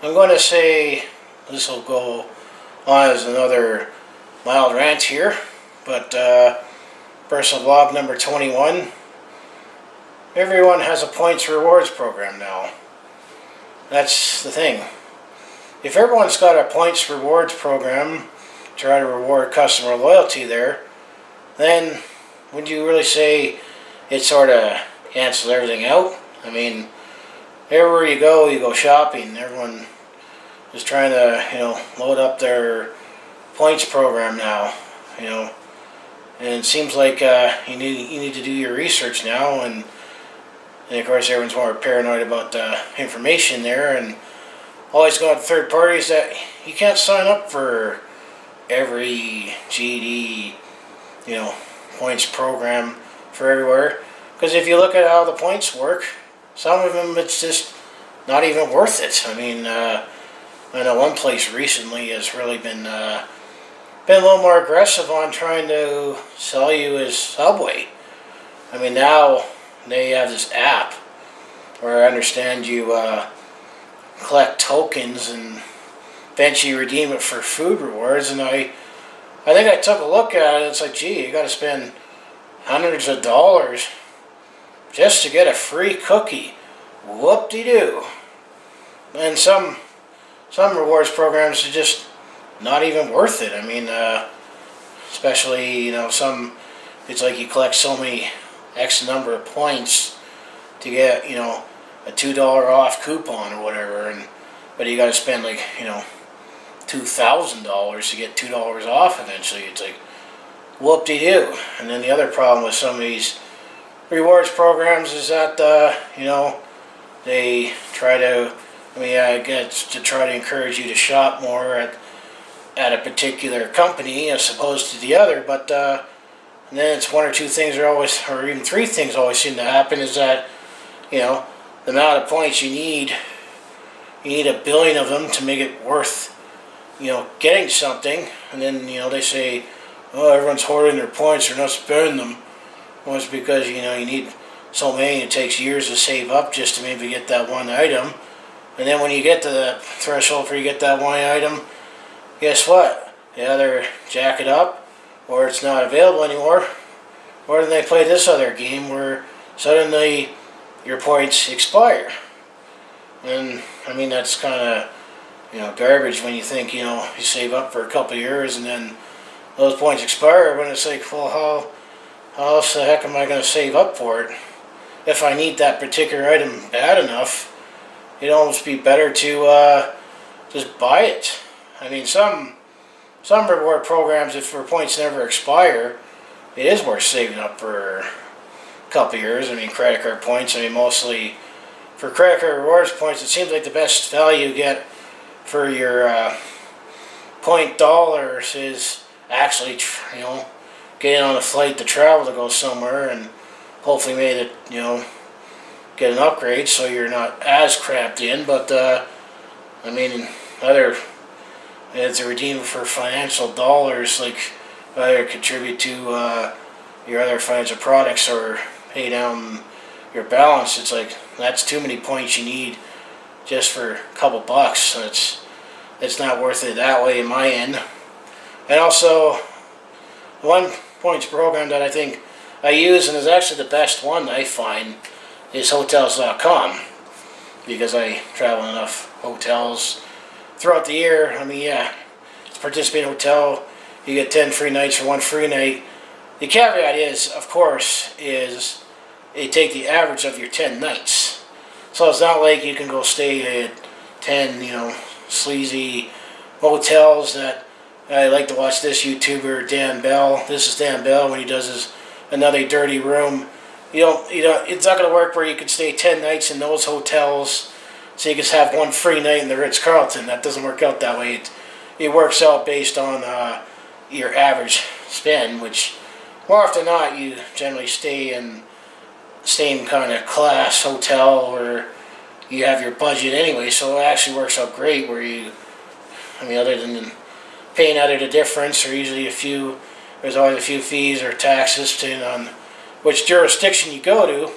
I'm going to say this will go on as another mild rant here, but personal blog number 21. Everyone has a points rewards program now. That's the thing. If everyone's got a points rewards program, try to reward customer loyalty there, then would you really say it sort of cancels everything out? I mean, everywhere you go shopping. Everyone is trying to, load up their points program now, and it seems like you need to do your research now, and of course everyone's more paranoid about the information there, and always go to third parties that you can't sign up for every GD, points program for everywhere, because if you look at how the points work, some of them it's just not even worth it. I mean, I know one place recently has really been a little more aggressive on trying to sell you as Subway. I mean, now they have this app where I understand you collect tokens and eventually redeem it for food rewards, and I think I took a look at it. It's like, gee, you got to spend hundreds of dollars just to get a free cookie. Whoop-de-doo. And some rewards programs are just not even worth it. I mean, especially, some, it's like you collect so many X number of points to get, a $2 off coupon or whatever, but you got to spend like, $2,000 to get $2 off eventually. It's like, whoop-de-doo. And then the other problem with some of these rewards programs is that, they try to, I guess, to try to encourage you to shop more at a particular company as opposed to the other, but and then it's one or two things or even three things always seem to happen, is that, the amount of points you need 1 billion of them to make it worth, getting something, and then, they say, oh, everyone's hoarding their points, they're not spending them. Well, it's because, you need so many, it takes years to save up just to maybe get that one item. And then when you get to the threshold for you get that one item, guess what? They either jack it up, or it's not available anymore, or then they play this other game where suddenly your points expire. And, that's kind of, garbage when you think, you save up for a couple of years and then those points expire, when it's like, well, how else the heck am I going to save up for it? If I need that particular item bad enough, it'd almost be better to just buy it. Some reward programs, if your points never expire, it is worth saving up for a couple of years. Credit card points, mostly for credit card rewards points, it seems like the best value you get for your point dollars is actually, getting on a flight to travel to go somewhere and hopefully made it, get an upgrade so you're not as cramped in, but it's a redeem for financial dollars, like either contribute to your other financial products or pay down your balance. It's like, that's too many points you need just for a couple bucks. So it's not worth it that way in my end. And also, one points program that I think I use, and is actually the best one I find, is Hotels.com, because I travel enough hotels throughout the year. It's a participating hotel, you get 10 free nights for 1 free night. The caveat is, of course, is they take the average of your 10 nights. So it's not like you can go stay at 10, sleazy hotels that I like to watch this YouTuber, Dan Bell. This is Dan Bell when he does his Another Dirty Room. It's not going to work where you can stay 10 nights in those hotels so you can have 1 free night in the Ritz-Carlton. That doesn't work out that way. It works out based on your average spend, which more often than not you generally stay in the same kind of class hotel where you have your budget anyway, so it actually works out great where you, other than paying either the difference or usually there's always a few fees or taxes depending on which jurisdiction you go to.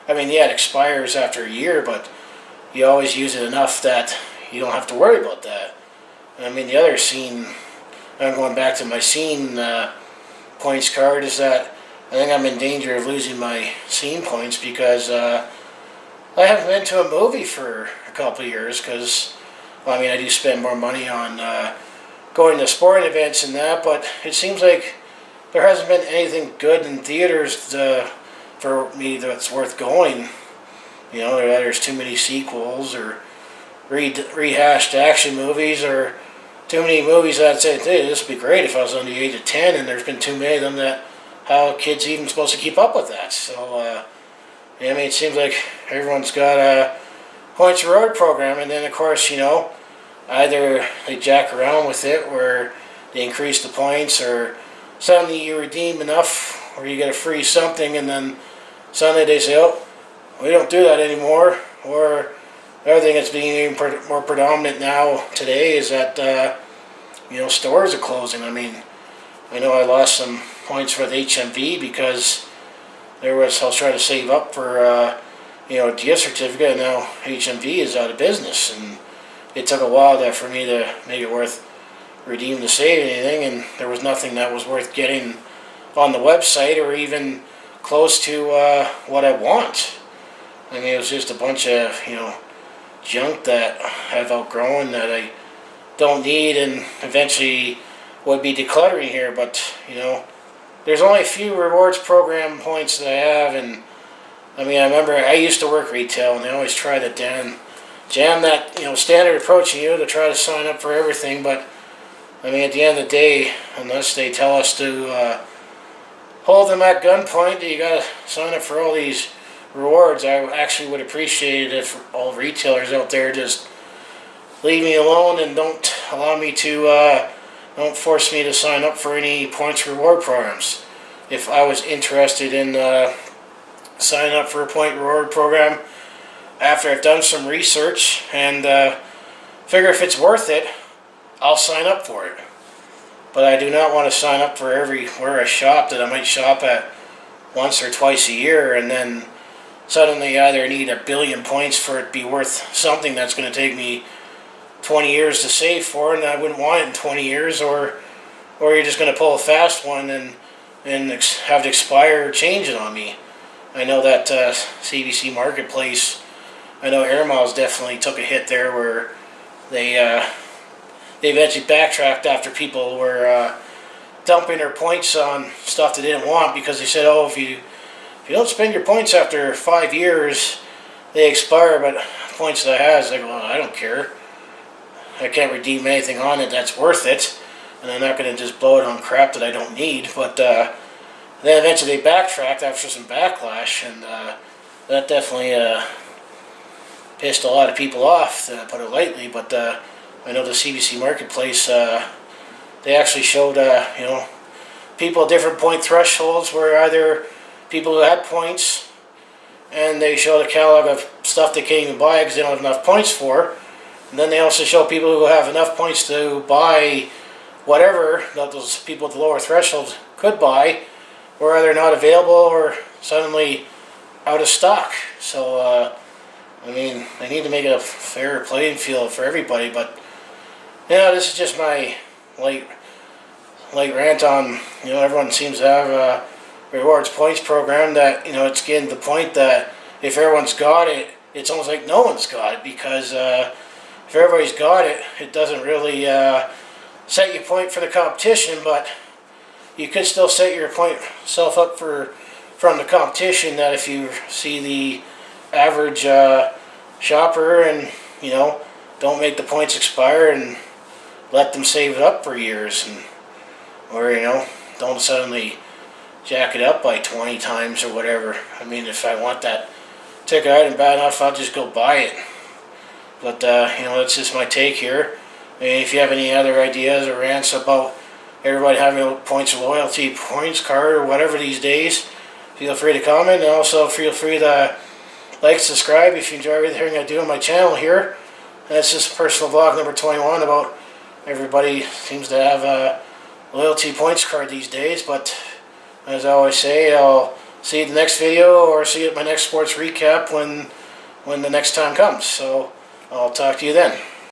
It expires after a year, but you always use it enough that you don't have to worry about that. I mean, the other scene, I'm going back to my scene points card, is that I think I'm in danger of losing my scene points because I haven't been to a movie for a couple of years because, well, I mean, I do spend more money on going to sporting events and that, but it seems like there hasn't been anything good in theaters for me that's worth going. You know, there's too many sequels or rehashed action movies, or too many movies that I'd say, hey, this would be great if I was under the age of 10, and there's been too many of them that how are kids even supposed to keep up with that? So, yeah, I mean, it seems like everyone's got a points reward program, and then of course, you know, either they jack around with it where they increase the points, or suddenly you redeem enough where you get a free something, and then suddenly they say, oh, we don't do that anymore. Or the other thing that's being even more predominant now today is that you know, stores are closing. I mean, I know I lost some points with HMV because I was trying to save up for you know, a gift certificate, and now HMV is out of business, and it took a while for me to make it worth redeem to save anything, and there was nothing that was worth getting on the website or even close to what I want. I mean, it was just a bunch of, you know, junk that I've outgrown that I don't need, and eventually would be decluttering here. But, you know, there's only a few rewards program points that I have, and I mean, I remember I used to work retail, and they always try to jam that, you know, standard approach in you to try to sign up for everything. But I mean, at the end of the day, unless they tell us to hold them at gunpoint that you got to sign up for all these rewards, I actually would appreciate it if all retailers out there just leave me alone and don't allow me to, don't force me to sign up for any points reward programs. If I was interested in signing up for a point reward program, after I've done some research and figure if it's worth it, I'll sign up for it. But I do not want to sign up for everywhere I shop that I might shop at once or twice a year, and then suddenly either need 1 billion points for it to be worth something that's going to take me 20 years to save for, and I wouldn't want it in 20 years, or you're just going to pull a fast one and have it expire or change it on me. I know that CBC Marketplace, I know Air Miles definitely took a hit there where they eventually backtracked after people were dumping their points on stuff they didn't want, because they said, oh, if you don't spend your points after 5 years, they expire. But points that I have, is like, well, I don't care. I can't redeem anything on it that's worth it, and I'm not going to just blow it on crap that I don't need. But then eventually they backtracked after some backlash, and that definitely pissed a lot of people off, to put it lightly. But I know the CBC Marketplace, they actually showed, you know, people at different point thresholds, where either people who had points, and they showed a catalog of stuff they can't even buy because they don't have enough points for. And then they also show people who have enough points to buy whatever that those people at the lower thresholds could buy, or either not available or suddenly out of stock. So, I mean, they need to make it a fair playing field for everybody. But, you know, this is just my light rant on, you know, everyone seems to have a rewards points program that, you know, it's getting to the point that if everyone's got it, it's almost like no one's got it, because if everybody's got it, it doesn't really set your point for the competition, but you could still set your point self up from the competition, that if you see the average shopper and, you know, don't make the points expire and let them save it up for years, and or, you know, don't suddenly jack it up by 20 times or whatever. I mean, if I want that ticket item bad enough, I'll just go buy it. But, you know, that's just my take here. And if you have any other ideas or rants about everybody having a points of loyalty points card or whatever these days, feel free to comment, and also feel free to like, subscribe if you enjoy everything I do on my channel here. That's just personal vlog number 21 about everybody seems to have a loyalty points card these days. But as I always say, I'll see you in the next video, or see you at my next sports recap when the next time comes. So I'll talk to you then.